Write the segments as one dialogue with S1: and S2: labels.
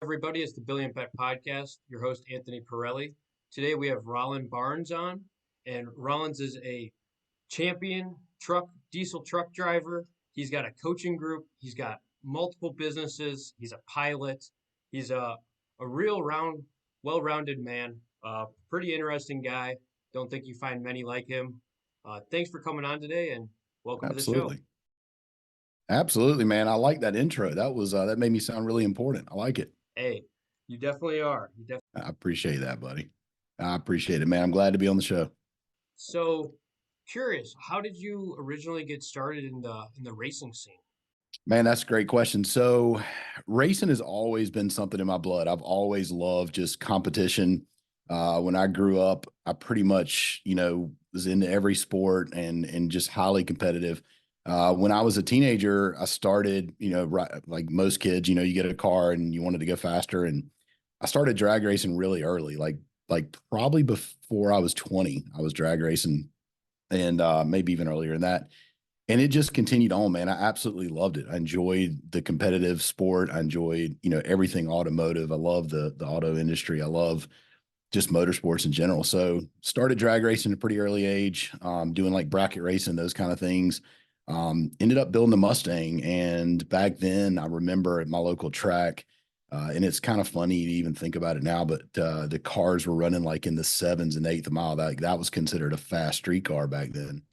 S1: Everybody, it's the Billion Bet Podcast. Your host, Anthony Parrilli. Today we have Rawlings Barnes on, and Rawlings is a champion diesel truck driver. He's got a coaching group. He's got multiple businesses. He's a pilot. He's a well-rounded man. Pretty interesting guy. Don't think you find many like him. Thanks for coming on today, and welcome to the show.
S2: Absolutely. Absolutely, man. I like that intro. That made me sound really important. I like it.
S1: Hey, you definitely are.
S2: I appreciate that, buddy. I appreciate it, man. I'm glad to be on the show.
S1: So curious, how did you originally get started in the racing scene?
S2: Man, that's a great question. So, racing has always been something in my blood. I've always loved just competition. When I grew up, I pretty much, was into every sport and just highly competitive. When I was a teenager, I started, right, like most kids, you get a car and you wanted to go faster. And I started drag racing really early, like probably before I was 20, I was drag racing, and maybe even earlier than that. And it just continued on, man. I absolutely loved it. I enjoyed the competitive sport. I enjoyed, everything automotive. I love the auto industry. I love just motorsports in general. So started drag racing at a pretty early age, doing like bracket racing, those kind of things. Ended up building a Mustang. And back then I remember at my local track, and it's kind of funny to even think about it now, but the cars were running like in the 7s and 8th mile. That was considered a fast street car back then.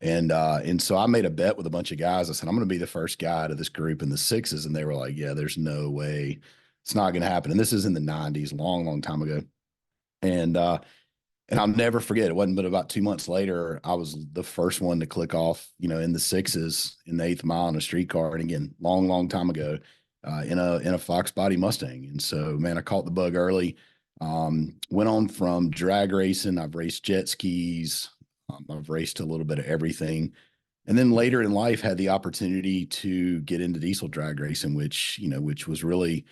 S2: And so I made a bet with a bunch of guys. I said, I'm going to be the first guy out of this group in the 6s. And they were like, yeah, there's no way it's not going to happen. And this is in the 90s, long, long time ago. And I'll never forget, it wasn't but about 2 months later, I was the first one to click off, in the 6s in the 8th mile in a streetcar. And again, long, long time ago, in a Fox body Mustang. And so, man, I caught the bug early. Went on from drag racing. I've raced jet skis. I've raced a little bit of everything. And then later in life had the opportunity to get into diesel drag racing, which was really,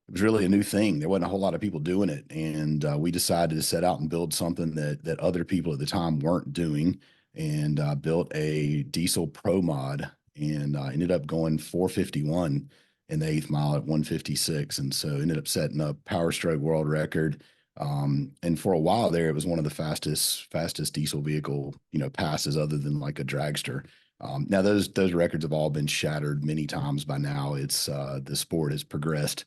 S2: it was really a new thing. There wasn't a whole lot of people doing it. And we decided to set out and build something that other people at the time weren't doing, and built a diesel pro mod, and ended up going 451 in the 8th mile at 156. And so ended up setting a power stroke world record. And for a while there, it was one of the fastest diesel vehicle, passes other than like a dragster. Now those records have all been shattered many times by now. It's the sport has progressed.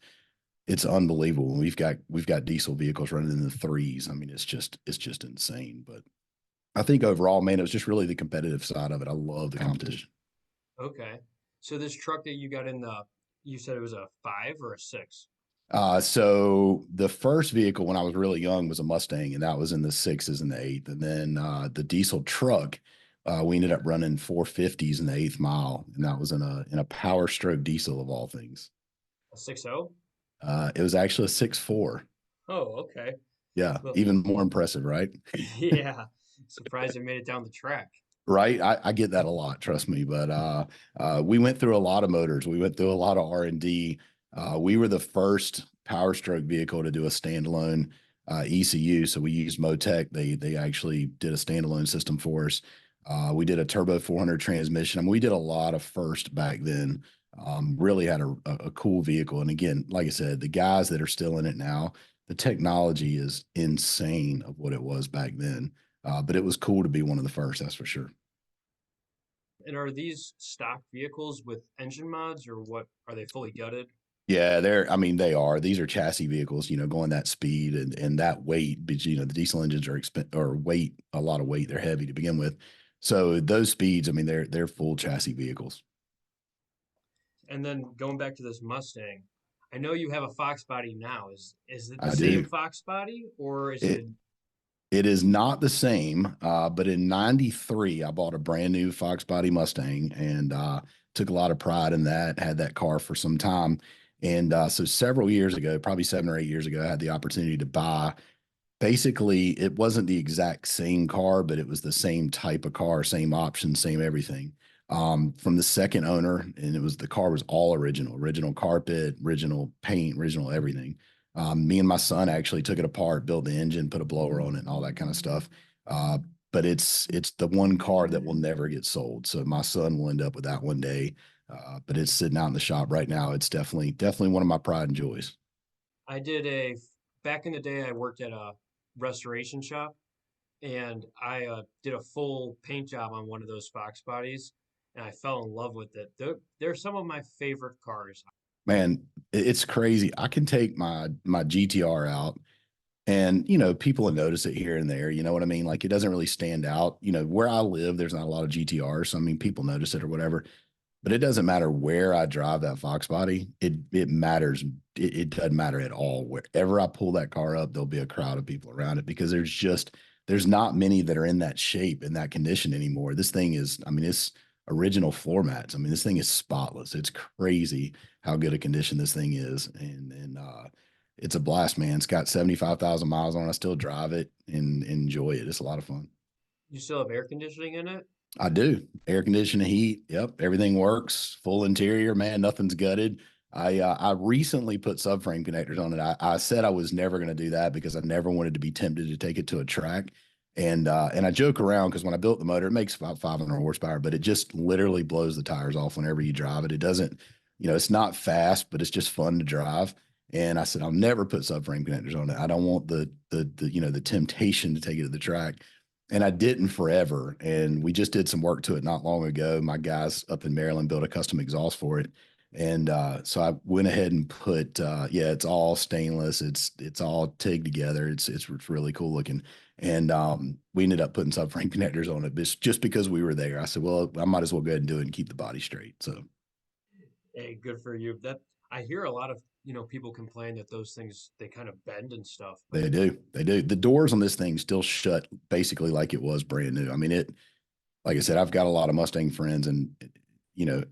S2: It's unbelievable. We've got diesel vehicles running in the 3s. I mean, it's just insane. But I think overall, man, it was just really the competitive side of it. I love the competition.
S1: Okay. So this truck that you got you said it was a 5 or a 6?
S2: So the first vehicle when I was really young was a Mustang, and that was in the 6s and the 8th. And then the diesel truck, we ended up running 450s in the 8th mile, and that was in a power stroke diesel of all things.
S1: A 6.0?
S2: It was actually a 6.4.
S1: Oh, okay.
S2: Yeah,
S1: Well,
S2: even more impressive, right?
S1: yeah. Surprised it made it down the track.
S2: Right. I get that a lot, trust me. But we went through a lot of motors. We went through a lot of R&D. We were the first power stroke vehicle to do a standalone ECU. So we used Motec. They actually did a standalone system for us. We did a turbo 400 transmission. I mean, we did a lot of first back then. Really had a cool vehicle. And again, like I said, the guys that are still in it now, the technology is insane of what it was back then. But it was cool to be one of the first, that's for sure.
S1: And are these stock vehicles with engine mods, or what? Are they fully gutted?
S2: Yeah, they are. These are chassis vehicles, going that speed and that weight. But, the diesel engines are weight, a lot of weight. They're heavy to begin with. So those speeds, I mean, they're full chassis vehicles.
S1: And then going back to this Mustang, I know you have a Fox body now. Is it the
S2: I
S1: same
S2: do.
S1: Fox body, or is
S2: It
S1: it?
S2: it is not the same, but in '93, I bought a brand new Fox body Mustang, and took a lot of pride in that. Had that car for some time, and so several years ago, probably 7 or 8 years ago, I had the opportunity to buy. Basically, it wasn't the exact same car, but it was the same type of car, same options, same everything, from the second owner. And the car was all original carpet, original paint, original everything. Me and my son actually took it apart, built the engine, put a blower on it, and all that kind of stuff. Uh, but it's the one car that will never get sold. So my son will end up with that one day. But it's sitting out in the shop right now. It's definitely one of my pride and joys.
S1: I did a back in the day. I worked at a restoration shop, and I did a full paint job on one of those Fox bodies, and I fell in love with it. They're some of my favorite cars.
S2: Man, it's crazy. I can take my GTR out and, people will notice it here and there. You know what I mean? Like it doesn't really stand out. Where I live, there's not a lot of GTRs. So, I mean, people notice it or whatever. But it doesn't matter where I drive that Fox body. It matters. It doesn't matter at all. Wherever I pull that car up, there'll be a crowd of people around it because there's not many that are in that shape in that condition anymore. This thing is, I mean, it's original floor mats. I mean, this thing is spotless. It's crazy how good a condition this thing is, and it's a blast, man. It's got 75,000 miles on it. I still drive it and enjoy it. It's a lot of fun.
S1: You still have air conditioning in it?
S2: I do. Air conditioning, heat. Yep. Everything works. Full interior, man. Nothing's gutted. I recently put subframe connectors on it. I said I was never going to do that because I never wanted to be tempted to take it to a track. And I joke around because when I built the motor, it makes about 500 horsepower, but it just literally blows the tires off whenever you drive it. It doesn't, it's not fast, but it's just fun to drive. And I said, I'll never put subframe connectors on it. I don't want the temptation to take it to the track. And I didn't forever. And we just did some work to it not long ago. My guys up in Maryland built a custom exhaust for it. And so I went ahead and put, yeah, it's all stainless. It's all TIG together. It's really cool looking. And we ended up putting subframe connectors on it just because we were there. I said, well, I might as well go ahead and do it and keep the body straight. So
S1: Hey, good for you. That I hear a lot of, people complain that those things they kind of bend and stuff, but
S2: they do. They do. The doors on this thing still shut basically like it was brand new. I mean, like I said, I've got a lot of Mustang friends, and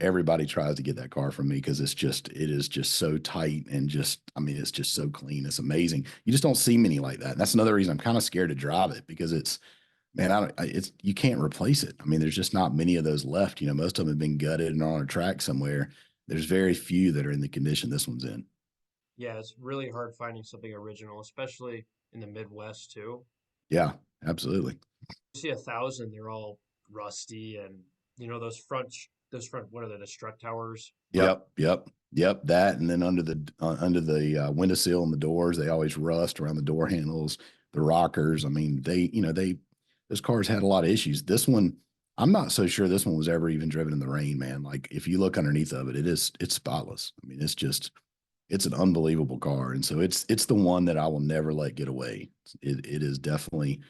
S2: everybody tries to get that car from me because it is just so tight and I mean, it's just so clean. It's amazing. You just don't see many like that. And that's another reason I'm kind of scared to drive it because man, you can't replace it. I mean, there's just not many of those left. Most of them have been gutted and are on a track somewhere. There's very few that are in the condition this one's in.
S1: yeah, it's really hard finding something original, especially in the Midwest too.
S2: Yeah, absolutely.
S1: You see 1,000, they're all rusty, and those front, what are they, the strut towers?
S2: Yep. That, and then under the windowsill and the doors, they always rust around the door handles, the rockers. I mean, those cars had a lot of issues. This one, I'm not so sure this one was ever even driven in the rain, man. Like if you look underneath of it, it's spotless. I mean, it's an unbelievable car, and so it's the one that I will never let get away. It is definitely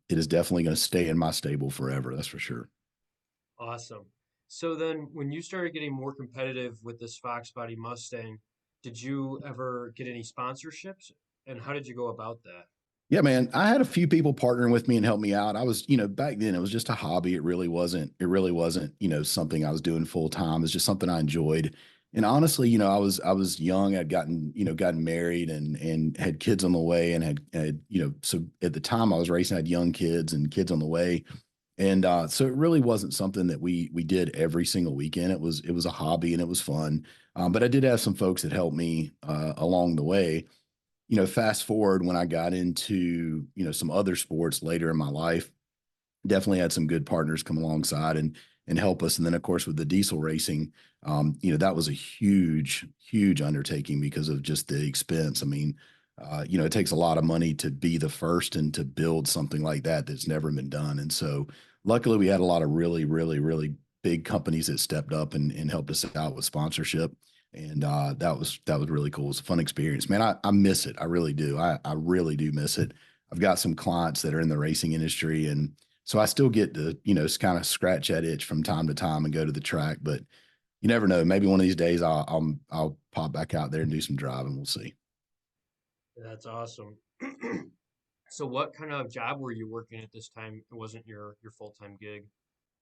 S2: going to stay in my stable forever. That's for sure.
S1: Awesome. So then when you started getting more competitive with this Fox Body Mustang, did you ever get any sponsorships? And how did you go about that?
S2: Yeah, man. I had a few people partnering with me and help me out. I was, back then it was just a hobby. It really wasn't, something I was doing full time. It's just something I enjoyed. And honestly, I was young. I'd gotten married and had kids on the way and so at the time I was racing, I had young kids and kids on the way. And so it really wasn't something that we did every single weekend. It was a hobby and it was fun. But I did have some folks that helped me along the way. Fast forward when I got into, some other sports later in my life, definitely had some good partners come alongside and help us. And then of course with the diesel racing, that was a huge undertaking because of just the expense. I mean, it takes a lot of money to be the first and to build something like that that's never been done. And so luckily we had a lot of really big companies that stepped up and helped us out with sponsorship. And that was really cool. It's a fun experience, man. I miss it. I really do. I really do miss it. I've got some clients that are in the racing industry, and so I still get to, kind of scratch that itch from time to time and go to the track. But you never know. Maybe one of these days I'll pop back out there and do some driving. We'll see.
S1: That's awesome. So what kind of job were you working at this time? It wasn't your full-time gig.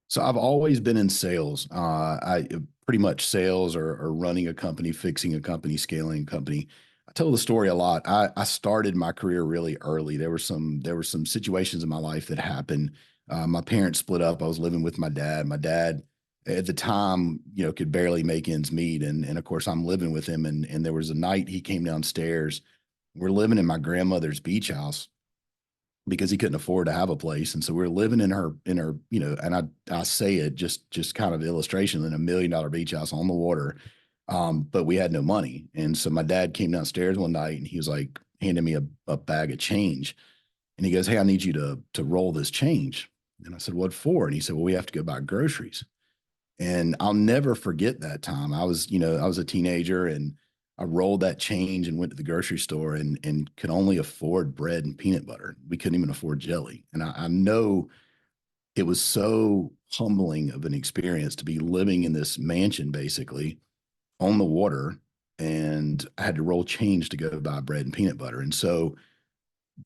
S2: So I've always been in sales. I pretty much sales or running a company, fixing a company, scaling a company. I tell the story a lot. I started my career really early. There were some situations in my life that happened. My parents split up. I was living with my dad. My dad at the time, could barely make ends meet. And of course I'm living with him. And there was a night he came downstairs. We're living in my grandmother's beach house because he couldn't afford to have a place. And so we are living in her, and I say it just kind of illustration in $1 million beach house on the water. But we had no money. And so my dad came downstairs one night and he was like handing me a bag of change. And he goes, "Hey, I need you to roll this change." And I said, "What for?" And he said, "Well, we have to go buy groceries." And I'll never forget that time. I was a teenager and I rolled that change and went to the grocery store and could only afford bread and peanut butter. We couldn't even afford jelly. And I know it was so humbling of an experience to be living in this mansion basically on the water, and I had to roll change to go buy bread and peanut butter. And so,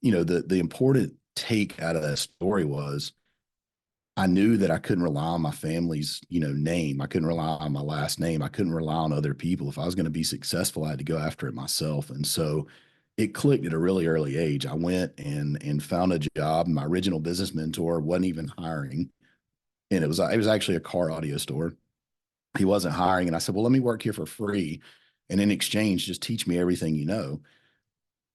S2: the important take out of that story was I knew that I couldn't rely on my family's, name. I couldn't rely on my last name. I couldn't rely on other people. If I was going to be successful, I had to go after it myself. And so it clicked at a really early age. I went and found a job. My original business mentor wasn't even hiring. And it was actually a car audio store. He wasn't hiring. And I said, "Well, let me work here for free. And in exchange, just teach me everything you know."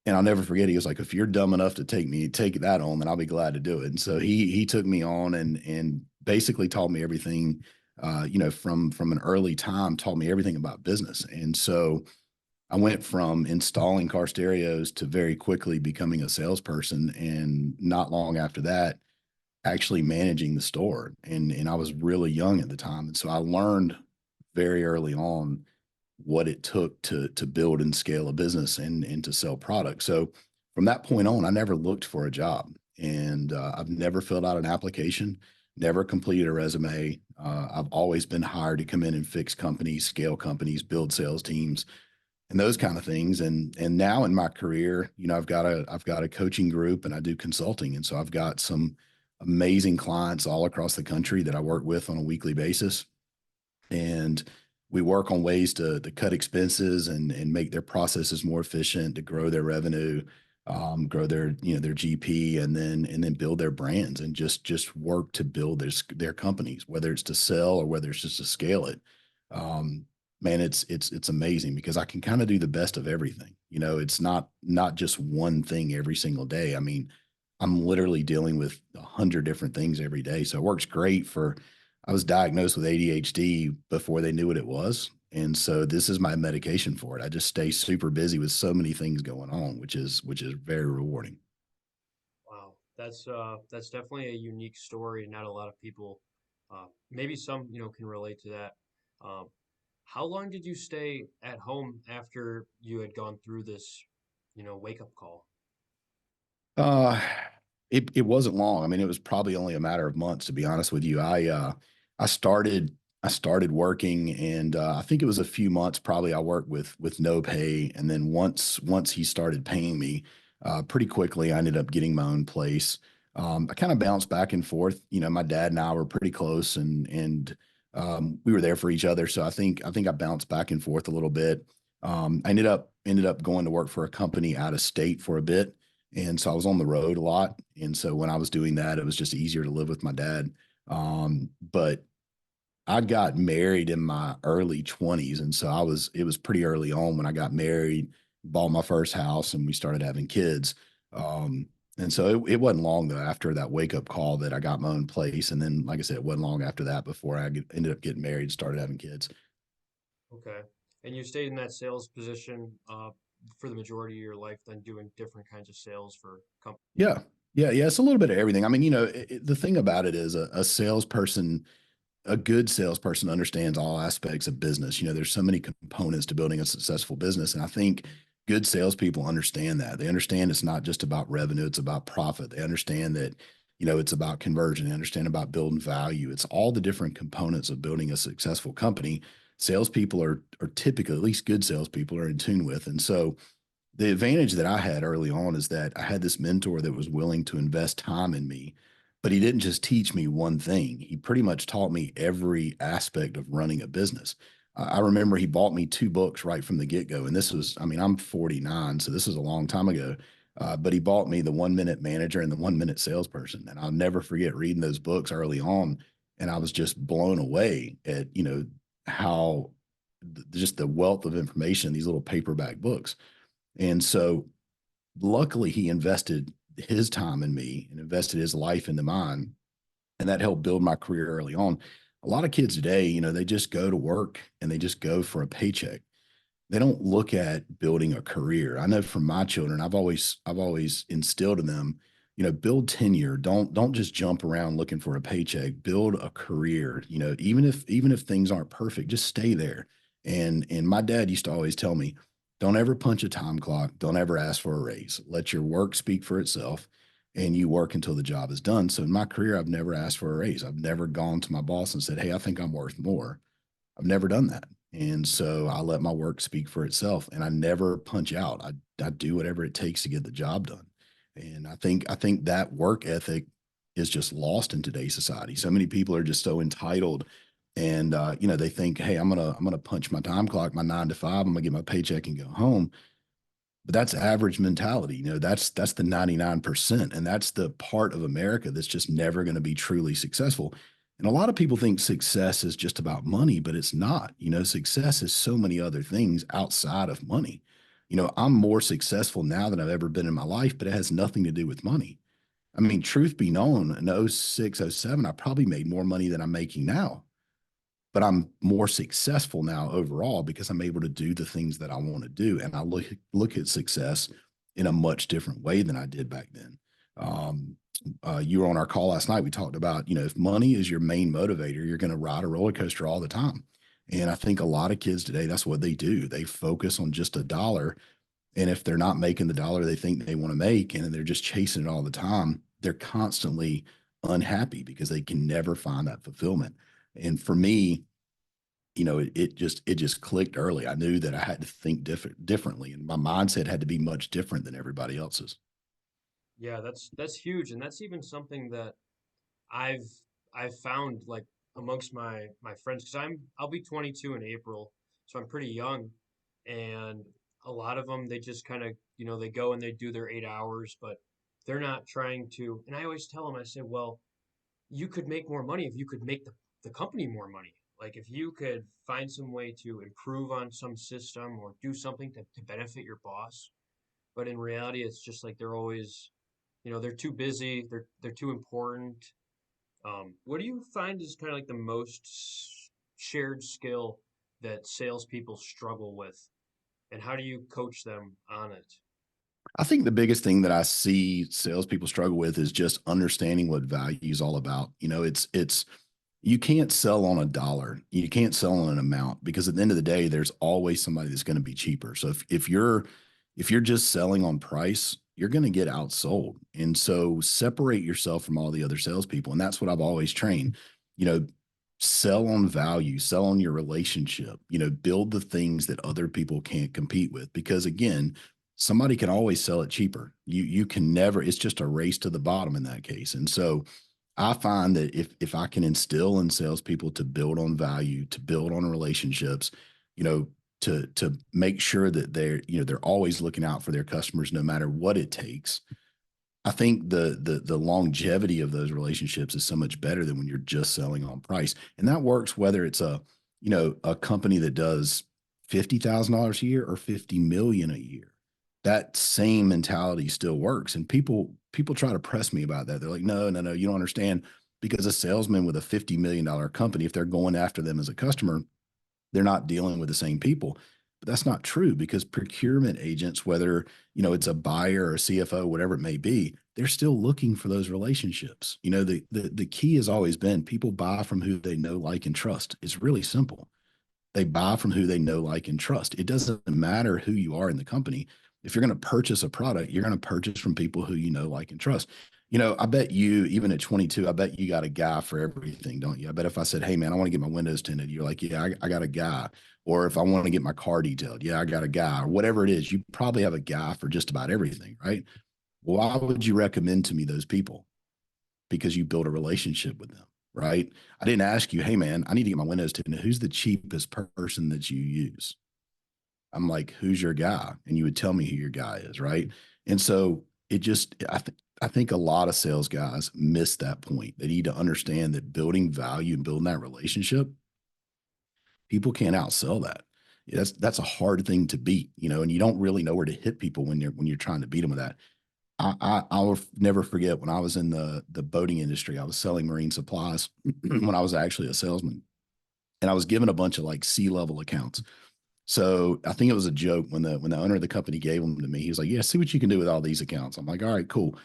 S2: And I'll never forget, he was like, "If you're dumb enough to take that on, then I'll be glad to do it." And so he took me on and basically taught me everything, from an early time, taught me everything about business. And so I went from installing car stereos to very quickly becoming a salesperson. And not long after that, actually managing the store. And I was really young at the time. And so I learned very early on what it took to build and scale a business and to sell products. So from that point on, I never looked for a job, and I've never filled out an application, never completed a resume. I've always been hired to come in and fix companies, scale companies, build sales teams, and those kind of things. And now in my career, I've got a coaching group and I do consulting, and so I've got some amazing clients all across the country that I work with on a weekly basis, and we work on ways to cut expenses and make their processes more efficient, to grow their revenue, grow their GP, and then build their brands and just work to build their companies, whether it's to sell or whether it's just to scale it. Um, Man, it's amazing because I can kind of do the best of everything. It's not just one thing every single day. I mean, I'm literally dealing with 100 different things every day. So it works great for, I was diagnosed with ADHD before they knew what it was. And so this is my medication for it. I just stay super busy with so many things going on, which is very rewarding.
S1: Wow, that's definitely a unique story. Not a lot of people, maybe some, can relate to that. Um, how long did you stay at home after you had gone through this, wake up call?
S2: Uh, it wasn't long. I mean, it was probably only a matter of months, to be honest with you. I started I started working, and I think it was a few months. Probably I worked with no pay, and then once he started paying me, pretty quickly, I ended up getting my own place. I kind of bounced back and forth. My dad and I were pretty close, and we were there for each other. So I think I bounced back and forth a little bit. I ended up going to work for a company out of state for a bit, and so I was on the road a lot. And so when I was doing that, it was just easier to live with my dad. But I got married in my early 20s. And so it was pretty early on when I got married, bought my first house, and we started having kids. Um, and so it wasn't long though after that wake up call that I got my own place. And then, like I said, it wasn't long after that before ended up getting married, started having kids.
S1: Okay. And you stayed in that sales position for the majority of your life, then doing different kinds of sales for companies.
S2: Yeah. Yeah. It's a little bit of everything. I mean, the thing about it is a salesperson, a good salesperson understands all aspects of business. There's so many components to building a successful business. And I think good salespeople understand that. They understand it's not just about revenue, it's about profit. They understand that, it's about conversion. They understand about building value. It's all the different components of building a successful company. Salespeople are typically, at least good salespeople, are in tune with. And so the advantage that I had early on is that I had this mentor that was willing to invest time in me, but he didn't just teach me one thing. He pretty much taught me every aspect of running a business. I remember he bought me two books right from the get go. And this was, I mean, I'm 49, so this was a long time ago. But he bought me the 1 Minute Manager and the 1 Minute Salesperson. And I'll never forget reading those books early on. And I was just blown away at, how just the wealth of information in these little paperback books. And so luckily he invested his time in me and invested his life into mine. And that helped build my career early on. a lot of kids today, they just go to work and they just go for a paycheck. They don't look at building a career. I know from my children, I've always instilled in them, build tenure. Don't just jump around looking for a paycheck. Build a career. Even if things aren't perfect, just stay there. And my dad used to always tell me, don't ever punch a time clock. Don't ever ask for a raise. Let your work speak for itself, and you work until the job is done. So in my career, I've never asked for a raise. I've never gone to my boss and said, "Hey, I think I'm worth more." I've never done that. And so I let my work speak for itself, and I never punch out. I do whatever it takes to get the job done. And I think that work ethic is just lost in today's society. So many people are just so entitled, and they think, hey, I'm gonna punch my time clock, my 9 to 5, I'm gonna get my paycheck and go home. But that's average mentality. That's the 99%. And that's the part of America that's just never going to be truly successful. And a lot of people think success is just about money, but it's not. Success is so many other things outside of money. I'm more successful now than I've ever been in my life, but it has nothing to do with money. I mean, truth be known, in '06, '07, I probably made more money than I'm making now, but I'm more successful now overall because I'm able to do the things that I want to do. And I look at success in a much different way than I did back then. Um, you were on our call last night. We talked about, if money is your main motivator, you're going to ride a roller coaster all the time. And I think a lot of kids today, that's what they do. They focus on just a dollar. And if they're not making the dollar they think they want to make, and they're just chasing it all the time, they're constantly unhappy because they can never find that fulfillment. And for me, it just clicked early. I knew that I had to think differently, and my mindset had to be much different than everybody else's.
S1: Yeah, that's huge, and that's even something that I've I've found like amongst my friends because I'll be 22 in April, so I'm pretty young, and a lot of them they just kind of they go and they do their 8 hours, but they're not trying to. And I always tell them, I say, well, you could make more money if you could make the company more money. Like if you could find some way to improve on some system or do something to benefit your boss. But in reality, it's just like they're always, they're too busy, they're too important. What do you find is kind of like the most shared skill that salespeople struggle with, and how do you coach them on it?
S2: I think the biggest thing that I see salespeople struggle with is just understanding what value is all about. It's you can't sell on a dollar. You can't sell on an amount because at the end of the day, there's always somebody that's going to be cheaper. So if you're just selling on price, you're going to get outsold. And so separate yourself from all the other salespeople. And that's what I've always trained. You know, Sell on value, sell on your relationship, build the things that other people can't compete with. Because again, somebody can always sell it cheaper. You can never, it's just a race to the bottom in that case. And so I find that if I can instill in salespeople to build on value, to build on relationships, you know, to make sure that they're always looking out for their customers no matter what it takes. I think the longevity of those relationships is so much better than when you're just selling on price. And that works whether it's a company that does $50,000 a year or 50 million a year. That same mentality still works. And people try to press me about that. They're like, no, no, no, you don't understand. Because a salesman with a $50 million company, if they're going after them as a customer, they're not dealing with the same people. But that's not true because procurement agents, whether it's a buyer or a CFO, whatever it may be, they're still looking for those relationships. The key has always been people buy from who they know, like, and trust. It's really simple. They buy from who they know, like, and trust. It doesn't matter who you are in the company. If you're going to purchase a product, you're going to purchase from people who you know, like, and trust. I bet you, even at 22, I bet you got a guy for everything, don't you? I bet if I said, hey, man, I want to get my windows tinted, you're like, yeah, I got a guy. Or if I want to get my car detailed, yeah, I got a guy. Or whatever it is, you probably have a guy for just about everything, right? Well, why would you recommend to me those people? Because you build a relationship with them, right? I didn't ask you, hey, man, I need to get my windows tinted. Who's the cheapest person that you use? I'm like, who's your guy? And you would tell me who your guy is, right? And so I think a lot of sales guys miss that point. They need to understand that building value and building that relationship, people can't outsell that. That's a hard thing to beat, and you don't really know where to hit people when you're trying to beat them with that. I will never forget when I was in the boating industry. I was selling marine supplies when I was actually a salesman, and I was given a bunch of like C-level accounts. So I think it was a joke when the owner of the company gave them to me. He was like, "Yeah, see what you can do with all these accounts." I'm like, "All right, cool."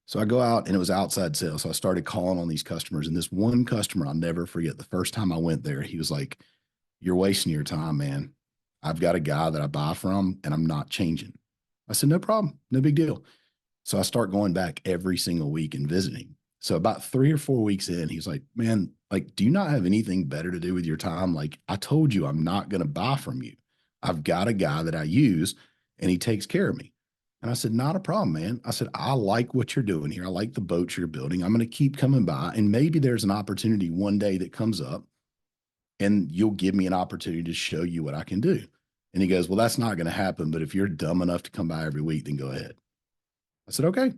S2: So I go out and it was outside sales. So I started calling on these customers, and this one customer I'll never forget. The first time I went there, he was like, "You're wasting your time, man. I've got a guy that I buy from, and I'm not changing." I said, "No problem, no big deal." So I start going back every single week and visiting. So about 3 or 4 weeks in, he's like, "Man, like, do you not have anything better to do with your time? Like, I told you I'm not going to buy from you. I've got a guy that I use and he takes care of me." And I said, "Not a problem, man." I said, "I like what you're doing here. I like the boats you're building. I'm going to keep coming by. And maybe there's an opportunity one day that comes up and you'll give me an opportunity to show you what I can do." And he goes, "Well, that's not going to happen. But if you're dumb enough to come by every week, then go ahead." I said, "Okay."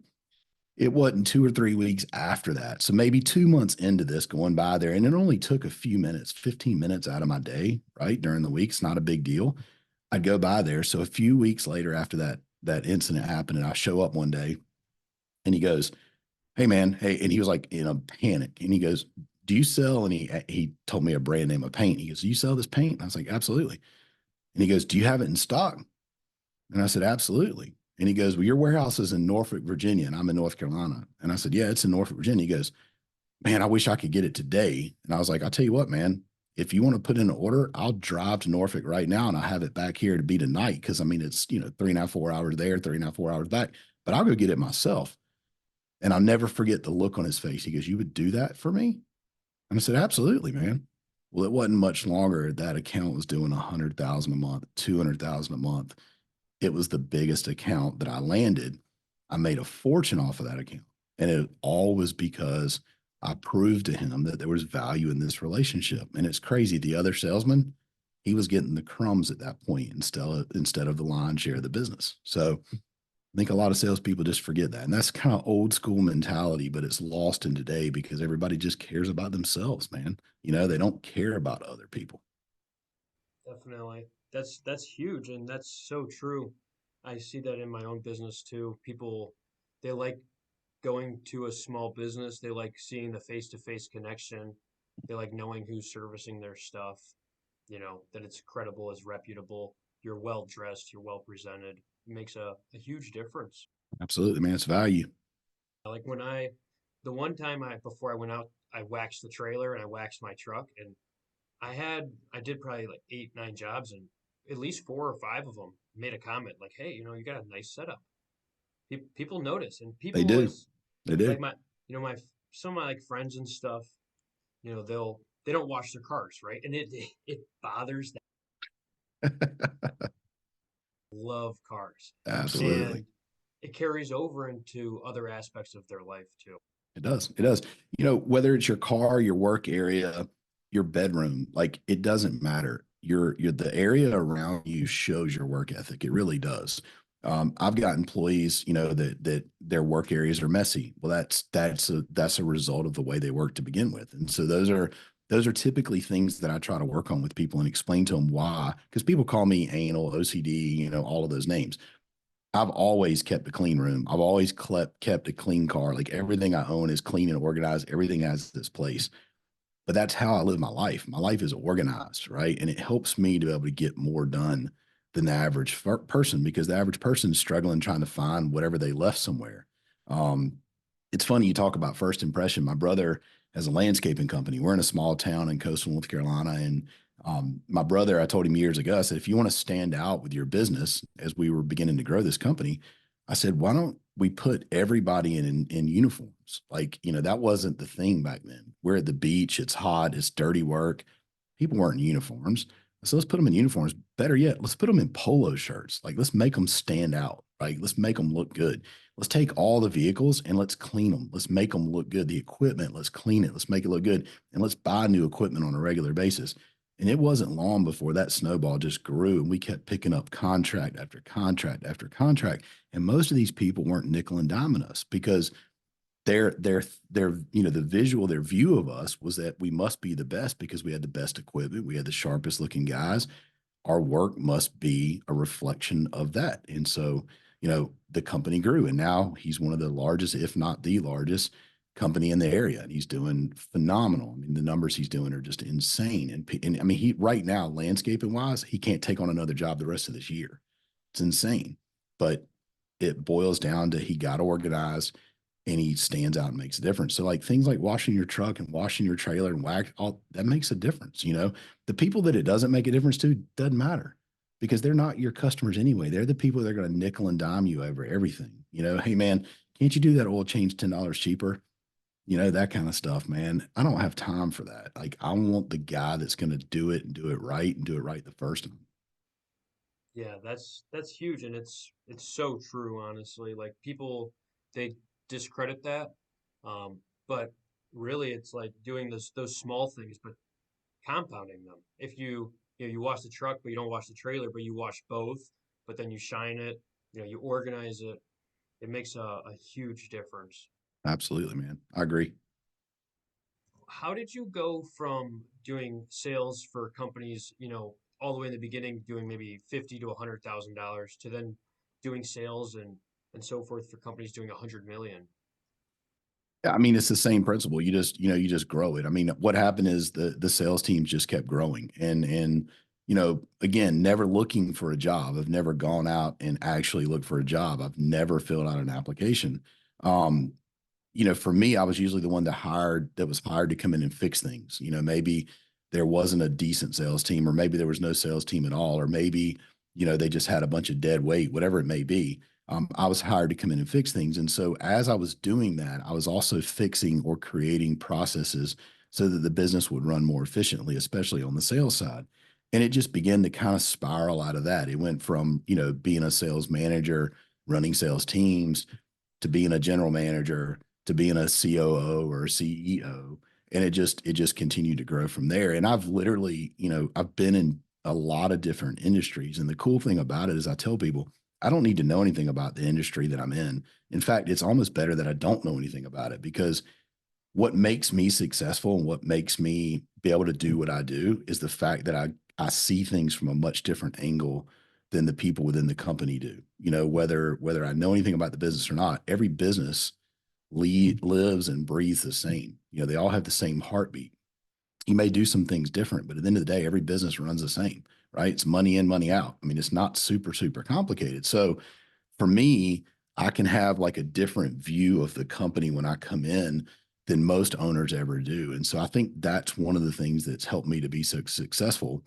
S2: It wasn't 2 or 3 weeks after that. So maybe 2 months into this going by there, and it only took a few minutes, 15 minutes out of my day, right? During the week. It's not a big deal. I'd go by there. So a few weeks later after that incident happened, and I show up one day and he goes, "Hey man, hey," and he was like in a panic. And he goes, "Do you sell?" And he told me a brand name of paint. He goes, "Do you sell this paint?" And I was like, "Absolutely." And he goes, "Do you have it in stock?" And I said, "Absolutely." And he goes, "Well, your warehouse is in Norfolk, Virginia, and I'm in North Carolina." And I said, "Yeah, it's in Norfolk, Virginia." He goes, "Man, I wish I could get it today." And I was like, "I'll tell you what, man, if you want to put in an order, I'll drive to Norfolk right now and I'll have it back here to be tonight. Cause I mean, it's, 3.5, 4 hours there, 3.5, 4 hours back, but I'll go get it myself." And I'll never forget the look on his face. He goes, "You would do that for me?" And I said, "Absolutely, man." Well, it wasn't much longer. That account was doing 100,000 a month, 200,000 a month. It was the biggest account that I landed. I made a fortune off of that account. And it all was because I proved to him that there was value in this relationship. And it's crazy. The other salesman, he was getting the crumbs at that point instead of the lion's share of the business. So I think a lot of salespeople just forget that. And that's kind of old school mentality, but it's lost in today because everybody just cares about themselves, man. They don't care about other people.
S1: Definitely. That's huge and that's so true. I see that in my own business too. People they like going to a small business. They like seeing the face-to-face connection. They like knowing who's servicing their stuff, that it's credible, is reputable. You're well dressed, you're well presented. It makes a huge difference.
S2: Absolutely, man. It's value.
S1: Like the one time before I went out, I waxed the trailer and I waxed my truck and I did probably like 8, 9 jobs and at least 4 or 5 of them made a comment like, "Hey, you got a nice setup." People notice and
S2: They
S1: people
S2: do.
S1: always
S2: They do.
S1: like my some of my like friends and stuff, they don't wash their cars, right? And it bothers them. Love cars.
S2: Absolutely.
S1: And it carries over into other aspects of their life too.
S2: It does. It does. Whether it's your car, your work area, your bedroom, like it doesn't matter. The area around you shows your work ethic. It really does. I've got employees, that their work areas are messy. Well, that's a result of the way they work to begin with. And so those are typically things that I try to work on with people and explain to them why. Because people call me anal, OCD, all of those names. I've always kept a clean room. I've always kept a clean car. Like everything I own is clean and organized. Everything has its place. But that's how I live my life. My life is organized, right? And it helps me to be able to get more done than the average person because the average person is struggling trying to find whatever they left somewhere. Um, it's funny you talk about first impression. My brother has a landscaping company. We're in a small town in coastal North Carolina, and my brother, I told him years ago, I said, if you want to stand out with your business as we were beginning to grow this company, I said, why don't we put everybody in uniforms? Like, that wasn't the thing back then. We're at the beach, it's hot, it's dirty work. People weren't in uniforms. So let's put them in uniforms. Better yet, let's put them in polo shirts. Like, let's make them stand out, right? Let's make them look good. Let's take all the vehicles and let's clean them. Let's make them look good. The equipment, let's clean it. Let's make it look good. And let's buy new equipment on a regular basis. And it wasn't long before that snowball just grew and we kept picking up contract after contract after contract. And most of these people weren't nickel and diming us because their the visual, their view of us was that we must be the best because we had the best equipment, we had the sharpest looking guys. Our work must be a reflection of that. And so, the company grew, and now he's one of the largest, if not the largest company in the area, and he's doing phenomenal. I mean, the numbers he's doing are just insane. And I mean, he right now, landscaping wise, he can't take on another job the rest of this year. It's insane. But it boils down to he got organized and he stands out and makes a difference. So like things like washing your truck and washing your trailer and wax, all that makes a difference. The people that it doesn't make a difference to doesn't matter because they're not your customers anyway. They're the people that are going to nickel and dime you over everything. Hey man, can't you do that oil change $10 cheaper? That kind of stuff, man. I don't have time for that. Like I want the guy that's going to do it and do it right and do it right the first time.
S1: Yeah, that's huge, and it's so true, honestly. Like people, they discredit that, but really, it's like doing those small things, but compounding them. If you wash the truck, but you don't wash the trailer, but you wash both, but then you shine it, you organize it, it makes a huge difference.
S2: Absolutely, man. I agree.
S1: How did you go from doing sales for companies, all the way in the beginning, doing maybe 50 to $100,000 to then doing sales and so forth for companies doing 100 million?
S2: Yeah, I mean, it's the same principle. You just grow it. I mean, what happened is the sales teams just kept growing and again, never looking for a job. I've never gone out and actually looked for a job. I've never filled out an application. Um, for me, I was usually the one that was hired to come in and fix things. Maybe there wasn't a decent sales team, or maybe there was no sales team at all, or maybe, they just had a bunch of dead weight, whatever it may be. I was hired to come in and fix things. And so as I was doing that, I was also fixing or creating processes so that the business would run more efficiently, especially on the sales side. And it just began to kind of spiral out of that. It went from, being a sales manager, running sales teams, to being a general manager, to being a COO or a CEO. And it just continued to grow from there. And I've literally, I've been in a lot of different industries. And the cool thing about it is I tell people, I don't need to know anything about the industry that I'm in. In fact, it's almost better that I don't know anything about it because what makes me successful and what makes me be able to do what I do is the fact that I see things from a much different angle than the people within the company do. Whether I know anything about the business or not, every business lives and breathes the same. They all have the same heartbeat. You may do some things different, but at the end of the day, every business runs the same, right? It's money in, money out. I mean, it's not super, super complicated. So for me, I can have like a different view of the company when I come in than most owners ever do. And so I think that's one of the things that's helped me to be so successful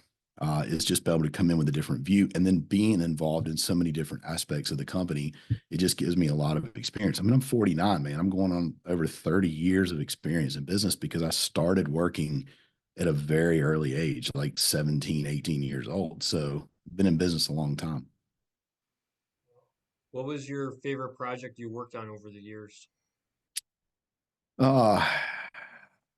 S2: is just be able to come in with a different view and then being involved in so many different aspects of the company. It just gives me a lot of experience. I mean, I'm 49, man. I'm going on over 30 years of experience in business because I started working at a very early age, like 17, 18 years old. So been in business a long time.
S1: What was your favorite project you worked on over the years?
S2: Uh,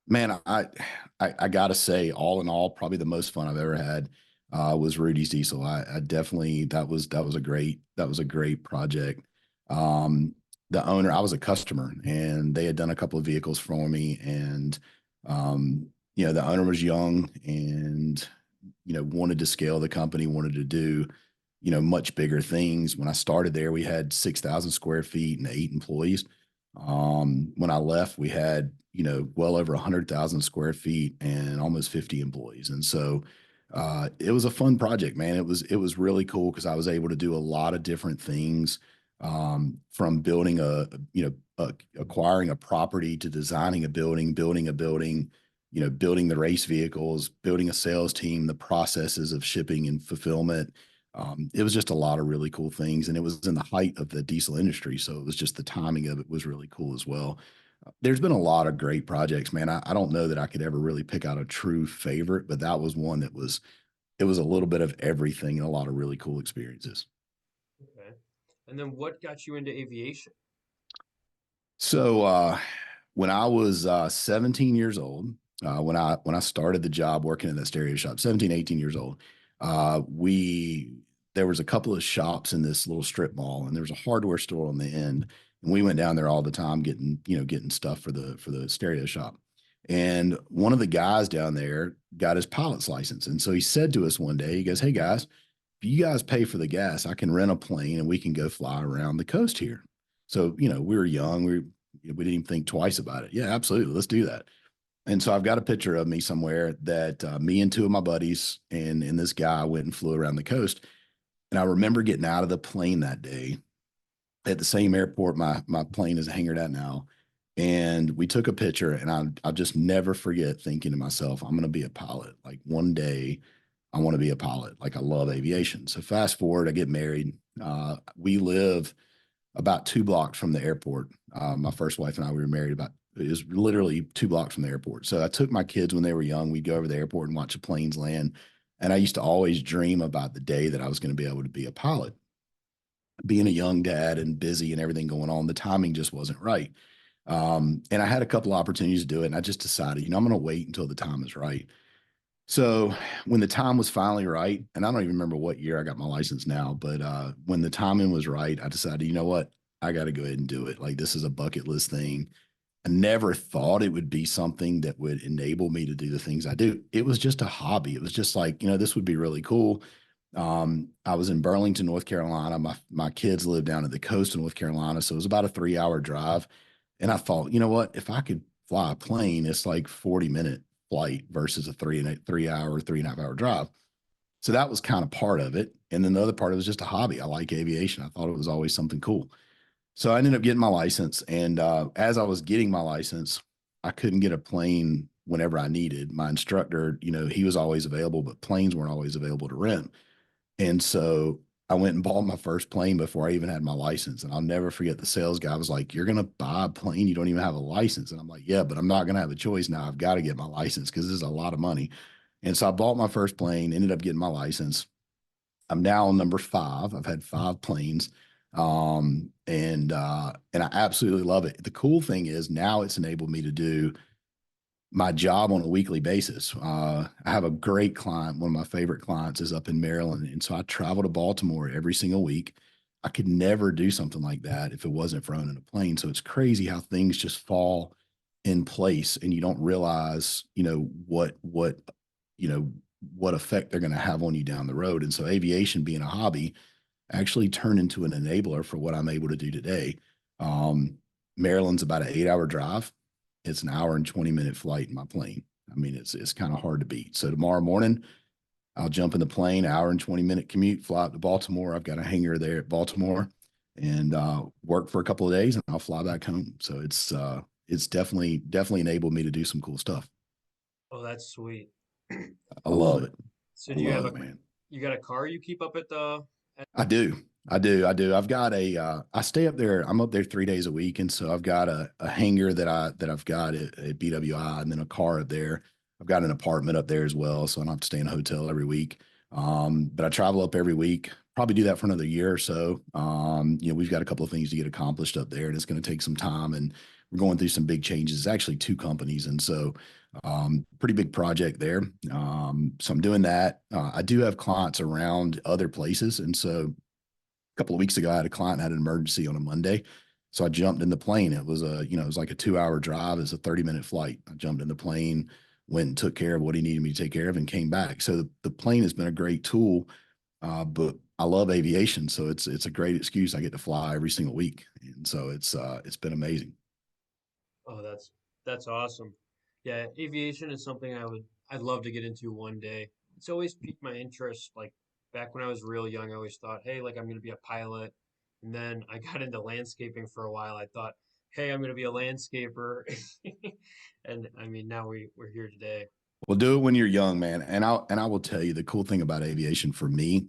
S2: man, I gotta say, all in all, probably the most fun I've ever had was Rudy's Diesel. I definitely that was a great project. The owner, I was a customer, and they had done a couple of vehicles for me, and the owner was young and wanted to scale the company, wanted to do much bigger things. When I started there, we had 6,000 square feet and 8 employees. When I left, we had, well over 100,000 square feet and almost 50 employees. And so it was a fun project, man. It was really cool because I was able to do a lot of different things from building acquiring a property to designing a building, building the race vehicles, building a sales team, the processes of shipping and fulfillment. It was just a lot of really cool things, and it was in the height of the diesel industry, so it was just the timing of it was really cool as well. There's been a lot of great projects, man. I don't know that I could ever really pick out a true favorite, but that was one that was it was a little bit of everything and a lot of really cool experiences.
S1: Okay. And then what got you into aviation?
S2: So when I was 17 years old, when I started the job working in that stereo shop, 17, 18 years old, we there was a couple of shops in this little strip mall, and there was a hardware store on the end. And we went down there all the time getting stuff for the stereo shop. And one of the guys down there got his pilot's license. And so he said to us one day, he goes, "Hey guys, if you guys pay for the gas, I can rent a plane and we can go fly around the coast here. So, we were young. We didn't even think twice about it. Yeah, absolutely. Let's do that. And so I've got a picture of me somewhere that me and two of my buddies and this guy went and flew around the coast. And I remember getting out of the plane that day at the same airport my plane is hangared at now. And we took a picture, and I'll just never forget thinking to myself, I'm going to be a pilot. Like one day, I want to be a pilot. Like I love aviation. So fast forward, I get married. We live about 2 blocks from the airport. My first wife and I, we were married about, it was literally 2 blocks from the airport. So I took my kids when they were young. We'd go over the airport and watch the planes land. And I used to always dream about the day that I was going to be able to be a pilot. Being a young dad and busy and everything going on, the timing just wasn't right. And I had a couple of opportunities to do it. And I just decided, I'm going to wait until the time is right. So when the time was finally right, and I don't even remember what year I got my license now, but when the timing was right, I decided, you know what? I got to go ahead and do it. Like this is a bucket list thing. I never thought it would be something that would enable me to do the things I do. It was just a hobby. It was just like, this would be really cool. I was in Burlington, North Carolina. My kids live down at the coast of North Carolina, so it was about a 3 hour drive. And I thought, you know what? If I could fly a plane, it's like 40-minute flight versus a 3 hour, 3.5 hour drive. So that was kind of part of it. And then the other part of it was just a hobby. I like aviation. I thought it was always something cool. So I ended up getting my license. And as I was getting my license, I couldn't get a plane whenever I needed. My instructor, he was always available, but planes weren't always available to rent. And so I went and bought my first plane before I even had my license. And I'll never forget the sales guy was like, "You're going to buy a plane. You don't even have a license." And I'm like, "Yeah, but I'm not going to have a choice now. I've got to get my license because this is a lot of money." And so I bought my first plane, ended up getting my license. I'm now on number 5. I've had 5 planes. And I absolutely love it. The cool thing is now it's enabled me to do my job on a weekly basis. I have a great client. One of my favorite clients is up in Maryland. And so I travel to Baltimore every single week. I could never do something like that if it wasn't for owning a plane. So it's crazy how things just fall in place and you don't realize, you know, what effect they're going to have on you down the road. And so aviation being a hobby actually turned into an enabler for what I'm able to do today. Um, Maryland's about an 8 hour drive. It's an hour and 20-minute flight in my plane. I mean, it's kind of hard to beat. So tomorrow morning, I'll jump in the plane, hour and 20-minute commute, fly up to Baltimore. I've got a hangar there at Baltimore and work for a couple of days and I'll fly back home. So it's definitely enabled me to do some cool stuff.
S1: Oh, that's sweet.
S2: I love it.
S1: So
S2: I
S1: do you have
S2: love
S1: a
S2: it, man.
S1: you got a car you keep up at the
S2: I do. I do. I've got I stay up there. I'm up there 3 days a week. And so I've got a hangar that I've got at BWI and then a car up there. I've got an apartment up there as well. So I don't have to stay in a hotel every week. But I travel up every week, probably do that for another year or so. We've got a couple of things to get accomplished up there and it's going to take some time and we're going through some big changes. It's actually 2 companies. And so pretty big project there. So I'm doing that. I do have clients around other places. And so a couple of weeks ago, I had a client had an emergency on a Monday. So I jumped in the plane. It was like a 2 hour drive. It's a 30-minute flight. I jumped in the plane, went and took care of what he needed me to take care of and came back. So the plane has been a great tool. But I love aviation. So it's a great excuse. I get to fly every single week. And so it's been amazing.
S1: Oh, that's awesome. Yeah, aviation is something I'd love to get into one day. It's always piqued my interest. Like back when I was real young, I always thought, hey, like I'm gonna be a pilot. And then I got into landscaping for a while. I thought, hey, I'm gonna be a landscaper. And I mean, now we're here today.
S2: Well, do it when you're young, man. And I will tell you the cool thing about aviation for me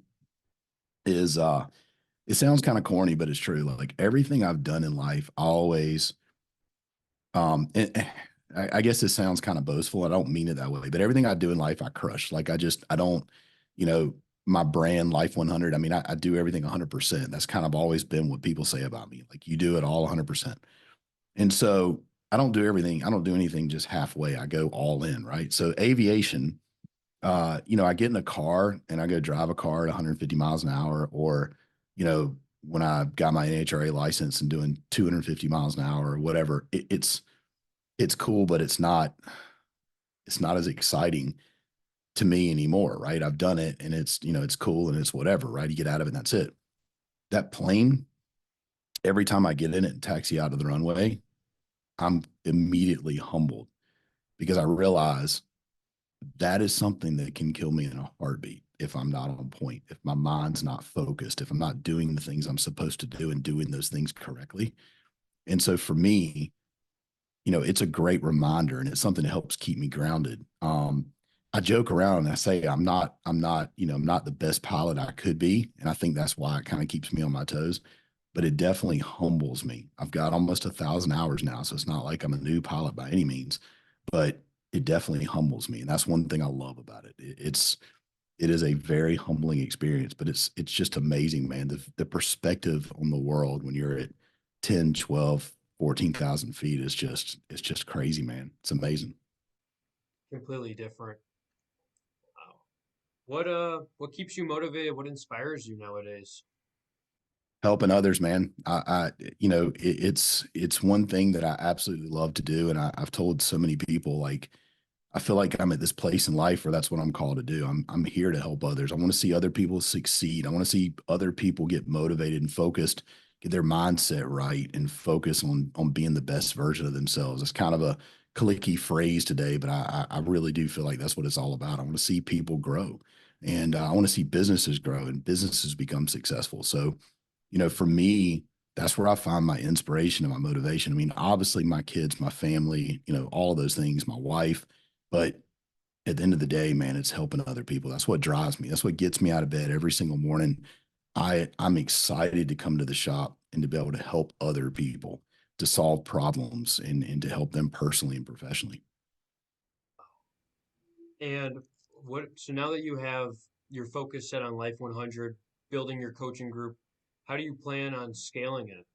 S2: is it sounds kind of corny, but it's true. Like everything I've done in life, I always I guess this sounds kind of boastful. I don't mean it that way, but everything I do in life, I crush. Like I don't, you know, my brand Life 100. I mean, I do everything 100%. That's kind of always been what people say about me. Like you do it all 100%. And so I don't do everything. I don't do anything just halfway. I go all in, right? So aviation, I get in a car and I go drive a car at 150 miles an hour, or, when I got my NHRA license and doing 250 miles an hour or whatever, it's cool, but it's not as exciting to me anymore, right? I've done it and it's, it's cool and it's whatever, right? You get out of it and that's it. That plane, every time I get in it and taxi out of the runway, I'm immediately humbled because I realize that is something that can kill me in a heartbeat if I'm not on point, if my mind's not focused, if I'm not doing the things I'm supposed to do and doing those things correctly. And so for me, it's a great reminder and it's something that helps keep me grounded. I joke around and I say I'm not the best pilot I could be. And I think that's why it kind of keeps me on my toes, but it definitely humbles me. I've got almost 1,000 hours now. So it's not like I'm a new pilot by any means, but it definitely humbles me. And that's one thing I love about it. It is a very humbling experience, but it's just amazing, man. The perspective on the world when you're at 10, 12, 14,000 feet is it's just crazy, man. It's amazing.
S1: Completely different. Wow. What keeps you motivated? What inspires you nowadays?
S2: Helping others, man. It's one thing that I absolutely love to do. And I've told so many people, like, I feel like I'm at this place in life where that's what I'm called to do. I'm here to help others. I want to see other people succeed. I want to see other people get motivated and focused, get their mindset right, and focus on being the best version of themselves. It's kind of a clicky phrase today, but I really do feel like that's what it's all about. I want to see people grow, and I want to see businesses grow and businesses become successful. So, for me, that's where I find my inspiration and my motivation. I mean, obviously, my kids, my family, all of those things, my wife, but at the end of the day, man, it's helping other people. That's what drives me. That's what gets me out of bed every single morning. I'm excited to come to the shop and to be able to help other people to solve problems and to help them personally and professionally.
S1: And so now that you have your focus set on Life 100, building your coaching group, how do you plan on scaling it?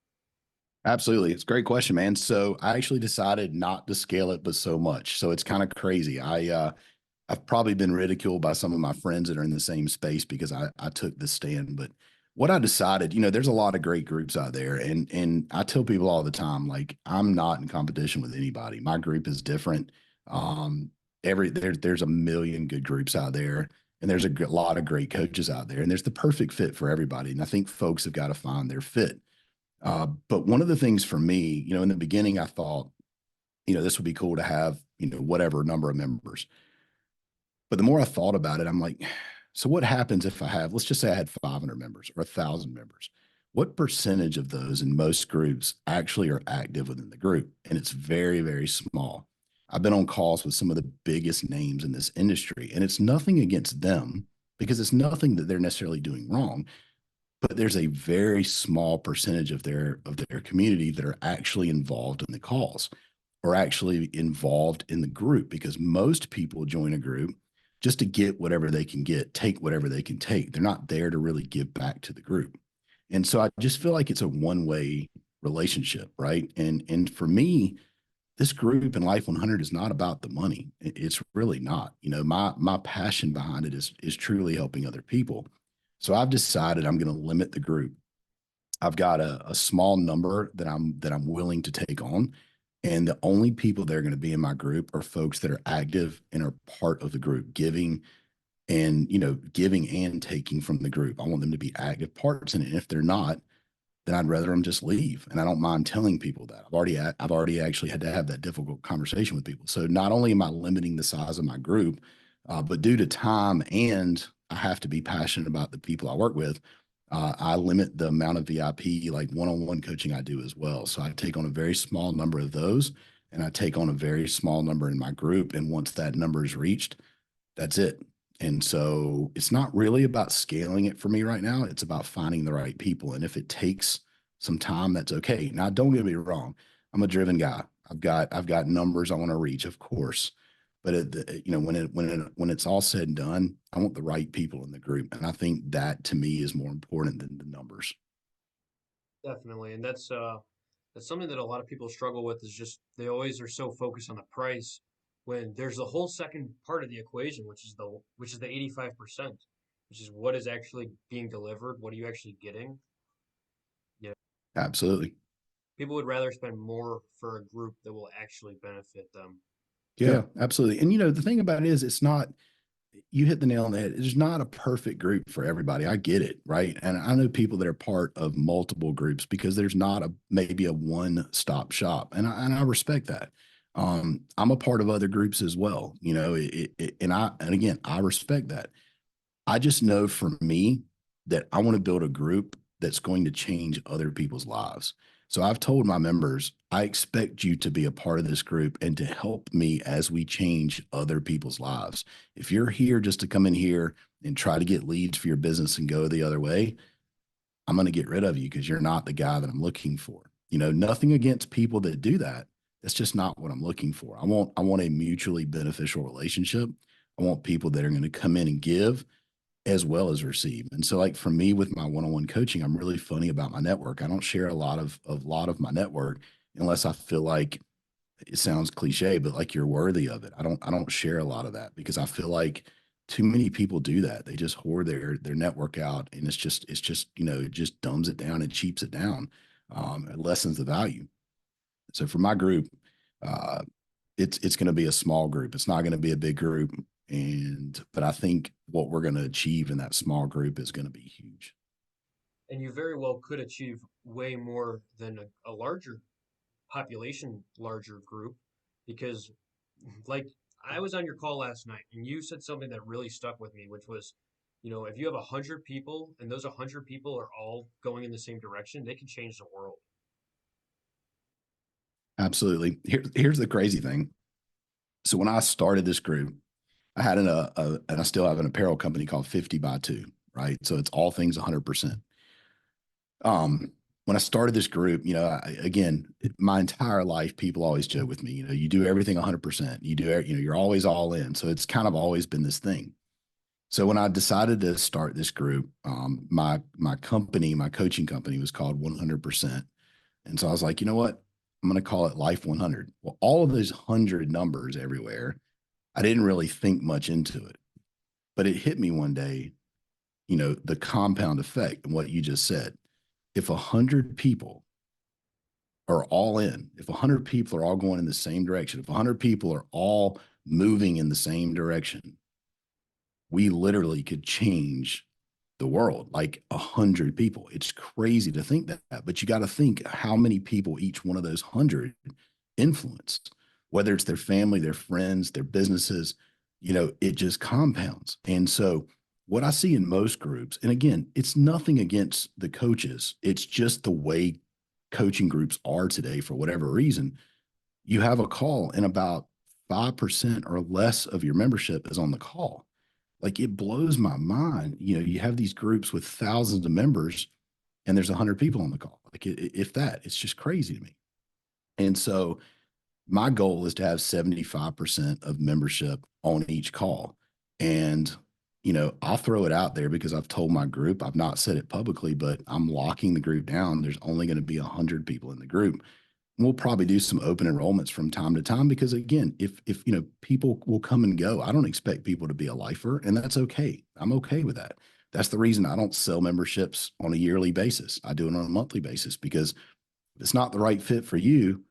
S2: Absolutely. It's a great question, man. So I actually decided not to scale it, but so much. So it's kind of crazy. I've probably been ridiculed by some of my friends that are in the same space because I took this stand. But what I decided, there's a lot of great groups out there. And I tell people all the time, like, I'm not in competition with anybody. My group is different. Um, there's a million good groups out there, and there's a lot of great coaches out there, and there's the perfect fit for everybody. And I think folks have got to find their fit. But one of the things for me, in the beginning, I thought, this would be cool to have, whatever number of members. But the more I thought about it, I'm like, so what happens if I have, let's just say I had 500 members or 1,000 members? What percentage of those in most groups actually are active within the group? And it's very, very small. I've been on calls with some of the biggest names in this industry, and it's nothing against them because it's nothing that they're necessarily doing wrong, but there's a very small percentage of their community that are actually involved in the calls or actually involved in the group, because most people join a group just to get whatever they can get, take whatever they can take. They're not there to really give back to the group. And so I just feel like it's a one-way relationship, right? And for me, this group in Life 100 is not about the money. It's really not. My passion behind it is truly helping other people. So I've decided I'm going to limit the group. I've got a small number that I'm willing to take on, and the only people that are going to be in my group are folks that are active and are part of the group, giving and taking from the group. I want them to be active parts in it. And if they're not, then I'd rather them just leave. And I don't mind telling people that. I've already actually had to have that difficult conversation with people. So not only am I limiting the size of my group, but due to time and I have to be passionate about the people I work with, I limit the amount of VIP, like one-on-one coaching I do as well. So I take on a very small number of those, and I take on a very small number in my group. And once that number is reached, that's it. And so it's not really about scaling it for me right now. It's about finding the right people. And if it takes some time, that's okay. Now, don't get me wrong. I'm a driven guy. I've got numbers I want to reach, of course. But when it's all said and done, I want the right people in the group. And I think that to me is more important than the numbers.
S1: Definitely. And that's something that a lot of people struggle with is just they always are so focused on the price when there's a whole second part of the equation, which is the 85%, which is what is actually being delivered, what are you actually getting? Yeah.
S2: Absolutely.
S1: People would rather spend more for a group that will actually benefit them.
S2: Yeah, absolutely. And the thing about it is it's not you hit the nail on the head. There's not a perfect group for everybody. I get it, right? And I know people that are part of multiple groups because there's not a maybe a one-stop shop, and I respect that. I'm a part of other groups as well, you know, and again, I respect that. I just know for me that I want to build a group that's going to change other people's lives. So I've told my members, I expect you to be a part of this group and to help me as we change other people's lives. If you're here just to come in here and try to get leads for your business and go the other way, I'm going to get rid of you because you're not the guy that I'm looking for. You know, nothing against people that do that. That's just not what I'm looking for. I want a mutually beneficial relationship. I want people that are going to come in and give as well as receive. And so like for me with my one-on-one coaching, I'm really funny about my network. I don't share a lot of my network unless I feel like it sounds cliche, but like you're worthy of it. I don't share a lot of that because I feel like too many people do that. They just hoard their network out and it's just, you know, it just dumbs it down and cheaps it down. It lessens the value. So for my group, uh, it's going to be a small group. It's not going to be a big group. But I think what we're going to achieve in that small group is going to be huge.
S1: And you very well could achieve way more than a larger population, larger group, because like I was on your call last night and you said something that really stuck with me, which was, if you have 100 people and those 100 people are all going in the same direction, they can change the world.
S2: Absolutely. Here's the crazy thing. So when I started this group, I had and I still have an apparel company called 50 by 2, right? So it's all things 100%. When I started this group, again, my entire life, people always joke with me, you do everything 100%. You're always all in. So it's kind of always been this thing. So when I decided to start this group, my company, my coaching company was called 100%. And so I was like, you know what? I'm going to call it Life 100. Well, all of those 100 numbers everywhere, I didn't really think much into it, but it hit me one day, the compound effect and what you just said. If 100 people are all in, if 100 people are all going in the same direction, if 100 people are all moving in the same direction, we literally could change the world like 100 people. It's crazy to think that, but you got to think how many people each one of those 100 influence, whether it's their family, their friends, their businesses, it just compounds. And so what I see in most groups, and again, it's nothing against the coaches, it's just the way coaching groups are today for whatever reason. You have a call and about 5% or less of your membership is on the call. Like it blows my mind. You have these groups with thousands of members and there's 100 people on the call. Like if that, it's just crazy to me. And so my goal is to have 75% of membership on each call. And, I'll throw it out there because I've told my group, I've not said it publicly, but I'm locking the group down. There's only going to be 100 people in the group. We'll probably do some open enrollments from time to time because again, if people will come and go, I don't expect people to be a lifer, and that's okay. I'm okay with that. That's the reason I don't sell memberships on a yearly basis. I do it on a monthly basis because if it's not the right fit for you,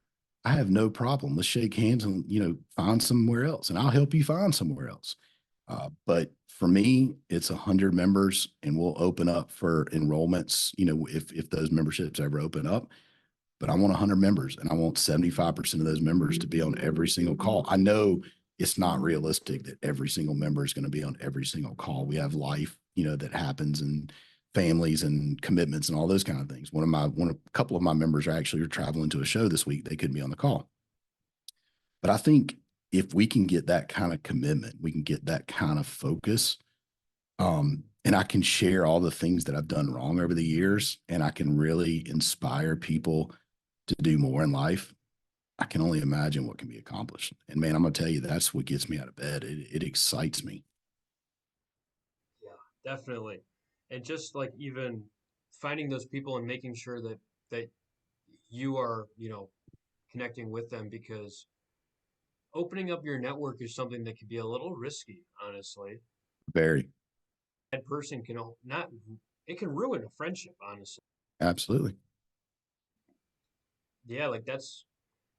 S2: I have no problem. Let's shake hands and find somewhere else, and I'll help you find somewhere else. But for me, it's 100 members, and we'll open up for enrollments. If those memberships ever open up, but I want 100 members and I want 75% of those members to be on every single call. I know it's not realistic that every single member is going to be on every single call. We have life, that happens and families and commitments and all those kind of things. A couple of my members are actually traveling to a show this week. They couldn't be on the call. But I think if we can get that kind of commitment, we can get that kind of focus, and I can share all the things that I've done wrong over the years, and I can really inspire people to do more in life. I can only imagine what can be accomplished. And man, I'm gonna tell you, that's what gets me out of bed. It excites me.
S1: Yeah, definitely. And just like even finding those people and making sure that you are, connecting with them because opening up your network is something that can be a little risky, honestly.
S2: Very,
S1: That person can not it can ruin a friendship, honestly.
S2: absolutely.
S1: Yeah, like that's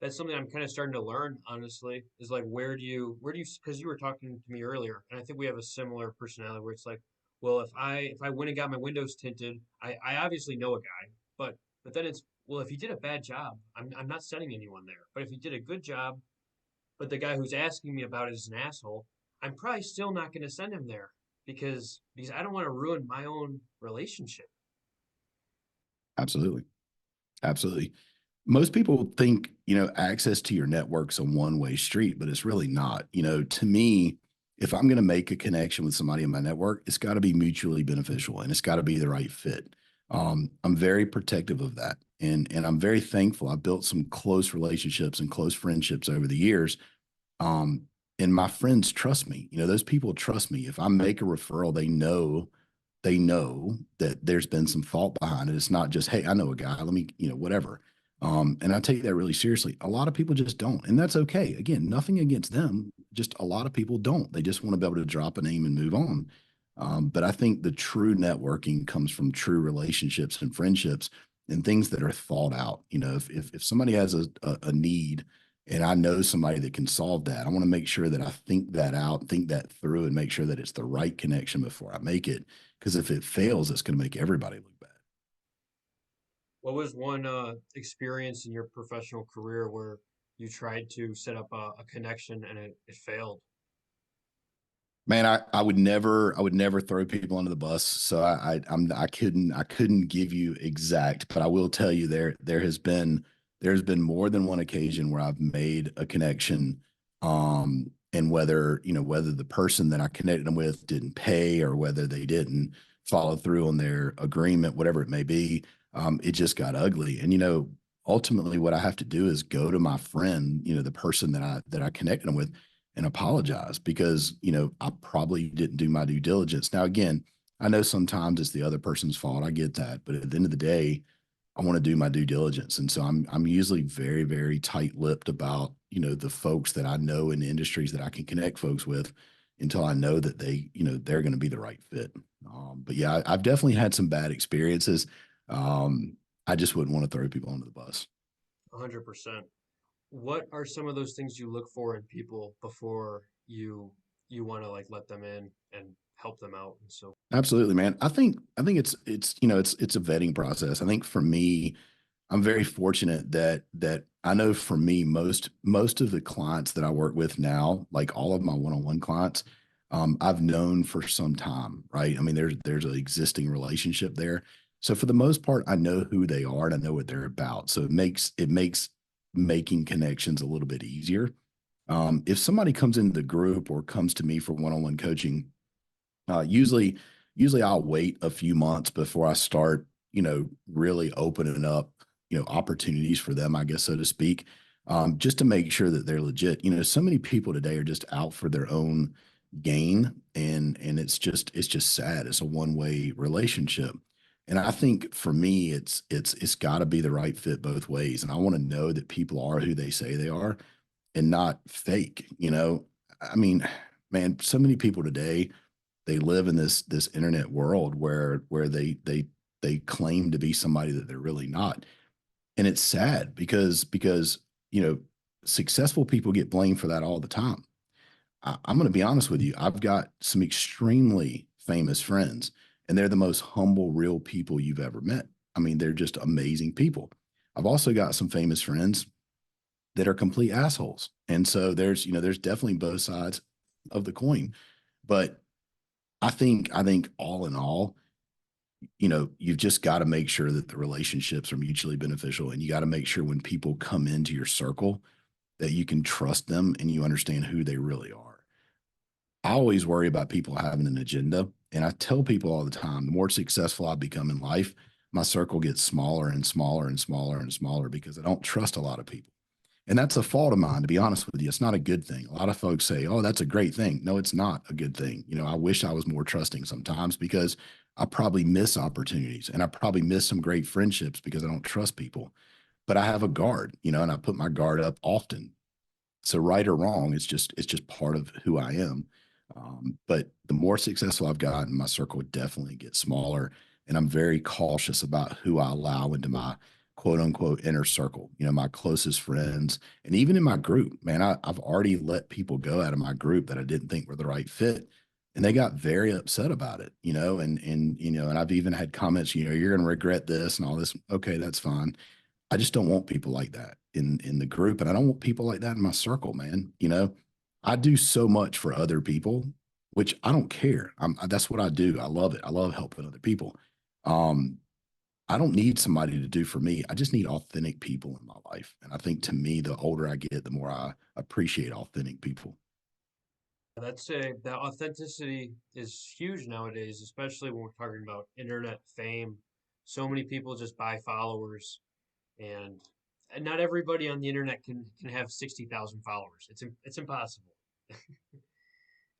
S1: that's something I'm kind of starting to learn, honestly, is like where do you because you were talking to me earlier, and I think we have a similar personality where it's like, well, if I went and got my windows tinted, I obviously know a guy, but then it's well, if he did a bad job, I'm not sending anyone there. But if he did a good job, but the guy who's asking me about it is an asshole, I'm probably still not going to send him there because I don't want to ruin my own relationship.
S2: Absolutely. Absolutely. Most people think, access to your network's a one-way street, but it's really not. To me, if I'm going to make a connection with somebody in my network, it's got to be mutually beneficial and it's got to be the right fit. I'm very protective of that. And I'm very thankful. I built some close relationships and close friendships over the years. Um, and my friends trust me. Those people trust me. If I make a referral, they know that there's been some thought behind it. It's not just, hey, I know a guy, let me, whatever. And I take that really seriously. A lot of people just don't, and that's okay. Again, nothing against them. Just a lot of people don't. They just want to be able to drop a name and move on. But I think the true networking comes from true relationships and friendships and things that are thought out. If somebody has a need and I know somebody that can solve that, I want to make sure that I think that out, think that through, and make sure that it's the right connection before I make it. Because if it fails, it's going to make everybody look bad.
S1: What was one experience in your professional career where you tried to set up a connection and it failed?
S2: Man, I would never throw people under the bus. So I couldn't give you exact, but I will tell you there's been more than one occasion where I've made a connection, and whether the person that I connected them with didn't pay or whether they didn't follow through on their agreement, whatever it may be, it just got ugly. And ultimately, what I have to do is go to my friend, the person that I connected them with, and apologize because I probably didn't do my due diligence. Now, again, I know sometimes it's the other person's fault. I get that, but at the end of the day, I want to do my due diligence, and so I'm usually very very tight-lipped about the folks that I know in the industries that I can connect folks with until I know that they're going to be the right fit. But yeah, I've definitely had some bad experiences. I just wouldn't want to throw people under the bus.
S1: 100%. What are some of those things you look for in people before you want to like let them in and help them out and so
S2: Absolutely, man. I think it's a vetting process. I think for me, I'm very fortunate that I know for me, most of the clients that I work with now, like all of my one-on-one clients, I've known for some time, right? I mean, there's an existing relationship there. So for the most part, I know who they are and I know what they're about. So it makes making connections a little bit easier. If somebody comes into the group or comes to me for one-on-one coaching, usually I'll wait a few months before I start, really opening up, opportunities for them, I guess, so to speak, just to make sure that they're legit. So many people today are just out for their own gain, and it's just sad. It's a one-way relationship. And I think for me, it's got to be the right fit both ways. And I want to know that people are who they say they are and not fake. I mean, man, so many people today, they live in this internet world where they claim to be somebody that they're really not. And it's sad because you know successful people get blamed for that all the time. I'm going to be honest with you. I've got some extremely famous friends, and they're the most humble, real people you've ever met. I mean, they're just amazing people. I've also got some famous friends that are complete assholes, and so there's definitely both sides of the coin. But I think all in all, you've just got to make sure that the relationships are mutually beneficial, and you got to make sure when people come into your circle that you can trust them and you understand who they really are. I always worry about people having an agenda, and I tell people all the time, the more successful I become in life, my circle gets smaller and smaller and smaller and smaller because I don't trust a lot of people. And that's a fault of mine, to be honest with you. It's not a good thing. A lot of folks say, oh, that's a great thing. No, it's not a good thing. I wish I was more trusting sometimes because I probably miss opportunities and I probably miss some great friendships because I don't trust people. But I have a guard, and I put my guard up often. So right or wrong, it's just part of who I am. But the more successful I've gotten, my circle would definitely get smaller, and I'm very cautious about who I allow into quote unquote inner circle, my closest friends. And even in my group, man, I've already let people go out of my group that I didn't think were the right fit. And they got very upset about it, and I've even had comments, you're going to regret this and all this. Okay, that's fine. I just don't want people like that in the group. And I don't want people like that in my circle, man. I do so much for other people, which I don't care. That's what I do. I love it. I love helping other people. Um, I don't need somebody to do for me. I just need authentic people in my life. And I think to me, the older I get, the more I appreciate authentic people.
S1: That authenticity is huge nowadays, especially when we're talking about internet fame. So many people just buy followers, and not everybody on the internet can have 60,000 followers. It's impossible.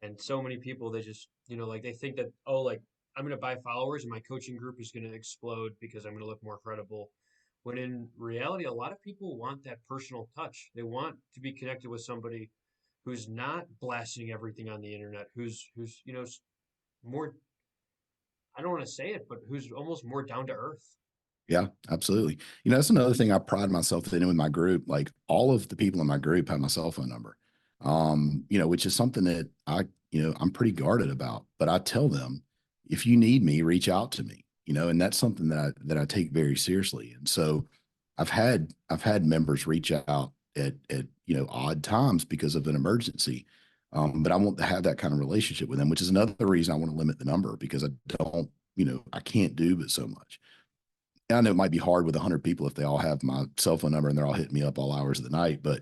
S1: And so many people, they just, like they think that, oh, like I'm going to buy followers and my coaching group is going to explode because I'm going to look more credible. When in reality, a lot of people want that personal touch. They want to be connected with somebody who's not blasting everything on the internet, who's more, I don't want to say it, but who's almost more down to earth.
S2: Yeah, absolutely. That's another thing I pride myself in with my group. Like all of the people in my group have my cell phone number, which is something that I'm pretty guarded about. But I tell them, if you need me, reach out to me, and that's something that I take very seriously. And so I've had members reach out at odd times because of an emergency. But I want to have that kind of relationship with them, which is another reason I want to limit the number because I don't, I can't do but so much. I know it might be hard with 100 people if they all have my cell phone number and they're all hitting me up all hours of the night, but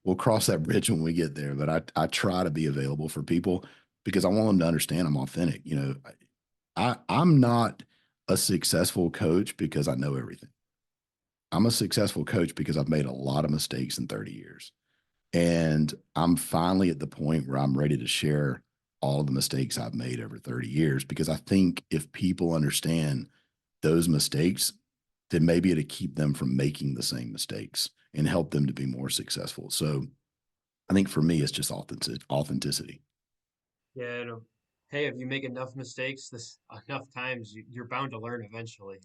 S2: we'll cross that bridge when we get there. But I try to be available for people because I want them to understand I'm authentic. I'm not a successful coach because I know everything. I'm a successful coach because I've made a lot of mistakes in 30 years. And I'm finally at the point where I'm ready to share all the mistakes I've made over 30 years because I think if people understand those mistakes, then maybe it'll keep them from making the same mistakes and help them to be more successful. So I think for me, it's just authenticity.
S1: Yeah, hey, if you make enough mistakes this enough times, you're bound to learn eventually.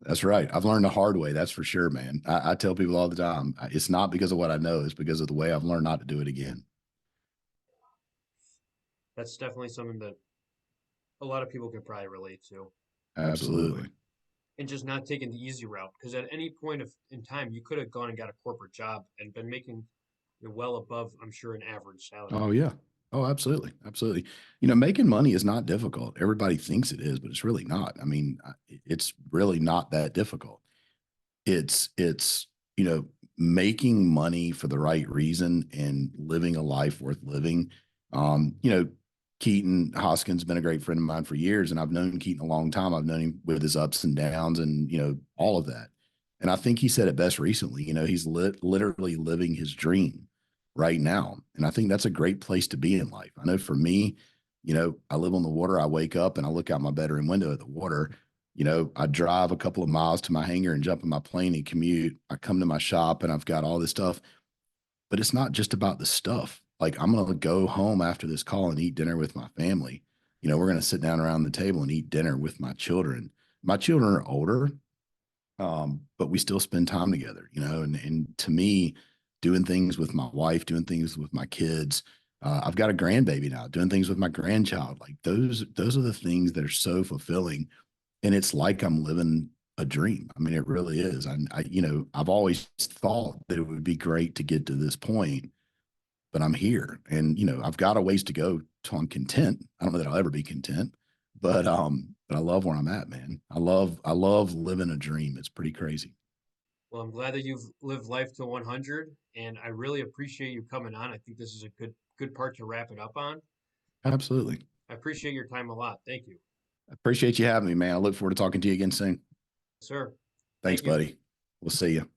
S2: That's right. I've learned the hard way. That's for sure, man. I tell people all the time, it's not because of what I know, it's because of the way I've learned not to do it again.
S1: That's definitely something that a lot of people could probably relate to.
S2: Absolutely.
S1: And just not taking the easy route, because at any point in time, you could have gone and got a corporate job and been making well above, I'm sure, an average salary.
S2: Oh, yeah. Oh, absolutely. Absolutely. Making money is not difficult. Everybody thinks it is, but it's really not. I mean, it's really not that difficult. It's making money for the right reason and living a life worth living. Keaton Hoskins been a great friend of mine for years, and I've known Keaton a long time. I've known him with his ups and downs and all of that. And I think he said it best recently. He's literally living his dream right now, and I think that's a great place to be in life. I know for me, I live on the water. I wake up and I look out my bedroom window at the water. I drive a couple of miles to my hangar and jump in my plane and commute. I come to my shop and I've got all this stuff, but it's not just about the stuff. Like I'm going to go home after this call and eat dinner with my family. We're going to sit down around the table and eat dinner with my children. My children are older, but we still spend time together, and to me, doing things with my wife, doing things with my kids. I've got a grandbaby now, doing things with my grandchild. Like those are the things that are so fulfilling, and it's like I'm living a dream. I mean, it really is. I've always thought that it would be great to get to this point, but I'm here, and I've got a ways to go till I'm content. I don't know that I'll ever be content, but I love where I'm at, man. I love living a dream. It's pretty crazy.
S1: Well, I'm glad that you've lived life to 100, and I really appreciate you coming on. I think this is a good part to wrap it up on.
S2: Absolutely.
S1: I appreciate your time a lot. Thank you,
S2: I appreciate you having me, man. I look forward to talking to you again soon.
S1: sir.
S2: Thanks,
S1: Thank you.
S2: buddy. We'll see you.